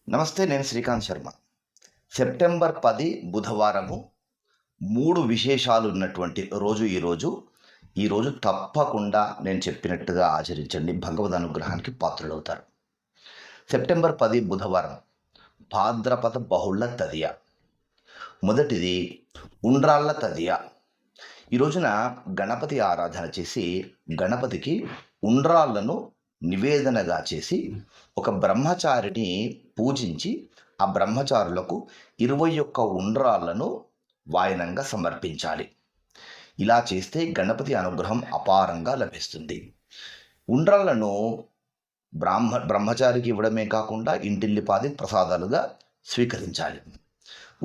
నమస్తే, నేను శ్రీకాంత్ శర్మ. సెప్టెంబర్ 10 బుధవారము 3 విశేషాలు ఉన్నటువంటి రోజు ఈరోజు. ఈరోజు తప్పకుండా నేను చెప్పినట్టుగా ఆచరించండి. భగవద్ అనుగ్రహానికి పాత్రులవుతారు. సెప్టెంబర్ 10 బుధవారం భాద్రపద బహుళ తదియ. మొదటిది ఉండ్రాళ్ళ తదియ. ఈ రోజున గణపతి ఆరాధన చేసి గణపతికి ఉండ్రాళ్లను నివేదనగా చేసి ఒక బ్రహ్మచారిని పూజించి ఆ బ్రహ్మచారులకు 21 ఉండ్రాళ్లను వాయనంగా సమర్పించాలి. ఇలా చేస్తే గణపతి అనుగ్రహం అపారంగా లభిస్తుంది. ఉండ్రాళ్లను బ్రహ్మచారికి ఇవ్వడమే కాకుండా ఇంటిల్లిపాది ప్రసాదాలుగా స్వీకరించాలి.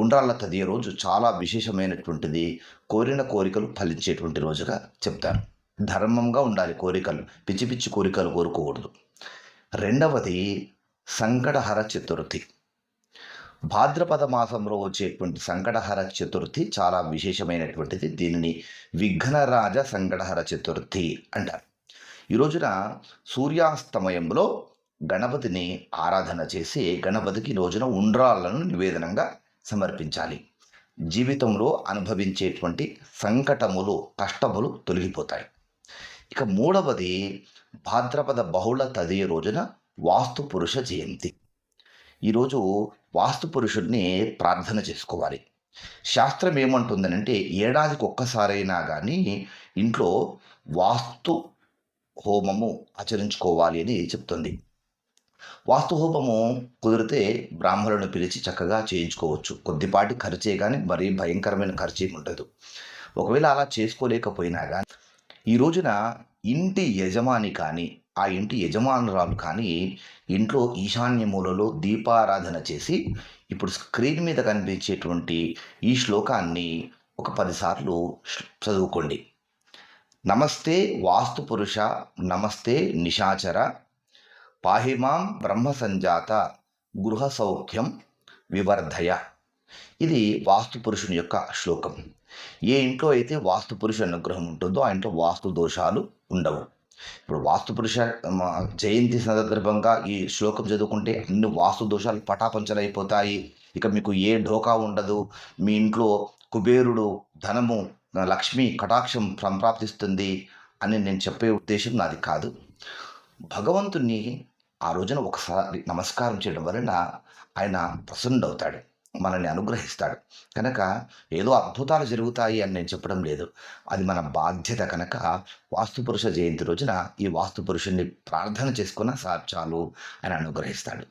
ఉండ్రాళ్ళ తదియ రోజు చాలా విశేషమైనటువంటిది. కోరిన కోరికలు ఫలించేటువంటి రోజుగా చెప్తారు. ధర్మంగా ఉండాలి కోరికలు, పిచ్చి పిచ్చి కోరికలు కోరుకోకూడదు. రెండవది సంకటహర చతుర్థి. భాద్రపద మాసంలో వచ్చేటువంటి సంకటహర చతుర్థి చాలా విశేషమైనటువంటిది. దీనిని విఘ్నరాజ సంకటహర చతుర్థి అంటారు. ఈ రోజున సూర్యాస్తమయంలో గణపతిని ఆరాధన చేసి గణపతికి ఈ రోజున ఉండ్రాళ్లను నివేదనంగా సమర్పించాలి. జీవితంలో అనుభవించేటువంటి సంకటములు, కష్టములు తొలగిపోతాయి. ఇక మూడవది భాద్రపద బహుళ తదియ రోజున వాస్తు పురుష జయంతి. ఈరోజు వాస్తు పురుషుడిని ప్రార్థన చేసుకోవాలి. శాస్త్రం ఏమంటుందనంటే ఏడాదికి ఒక్కసారైనా కానీ ఇంట్లో వాస్తు హోమము ఆచరించుకోవాలి అని చెప్తుంది. వాస్తు హోమము కుదిరితే బ్రాహ్మణులను పిలిచి చక్కగా చేయించుకోవచ్చు. కొద్దిపాటి ఖర్చే కానీ మరీ భయంకరమైన ఖర్చు ఏమి ఉండదు. ఒకవేళ అలా చేసుకోలేకపోయినా కానీ ఈ రోజున ఇంటి యజమాని కానీ ఆ ఇంటి యజమానురాలు కానీ ఇంట్లో ఈశాన్య మూలలో దీపారాధన చేసి ఇప్పుడు స్క్రీన్ మీద కనిపించేటువంటి ఈ శ్లోకాన్ని ఒక 10 సార్లు చదువుకోండి. నమస్తే వాస్తు పురుష, నమస్తే నిశాచర, పాహిమాం బ్రహ్మ సంజాత, గృహ సౌఖ్యం వివర్ధయ. ఇది వాస్తు పురుషుని యొక్క శ్లోకం. ఏ ఇంట్లో అయితే వాస్తు పురుష అనుగ్రహం ఉంటుందో ఆ ఇంట్లో వాస్తు దోషాలు ఉండవు. ఇప్పుడు వాస్తు పురుష జయంతి సందర్భంగా ఈ శ్లోకం చదువుకుంటే అన్ని వాస్తు దోషాలు పటాపంచలైపోతాయి. ఇక మీకు ఏ ఢోకా ఉండదు. మీ ఇంట్లో కుబేరుడు, ధనము, లక్ష్మి కటాక్షం సంప్రాప్తిస్తుంది అని నేను చెప్పే ఉద్దేశం నాది కాదు. భగవంతుని ఆ రోజున ఒకసారి నమస్కారం చేయడం వలన ఆయన ప్రసన్నుడవుతాడు, మనల్ని అనుగ్రహిస్తాడు. కనుక ఏదో అద్భుతాలు జరుగుతాయి అని నేను చెప్పడం లేదు. అది మన బాధ్యత. కనుక వాస్తు పురుష జయంతి రోజున ఈ వాస్తు పురుషుణ్ణి ప్రార్థన చేసుకున్న చాలు ఆయన అనుగ్రహిస్తాడు.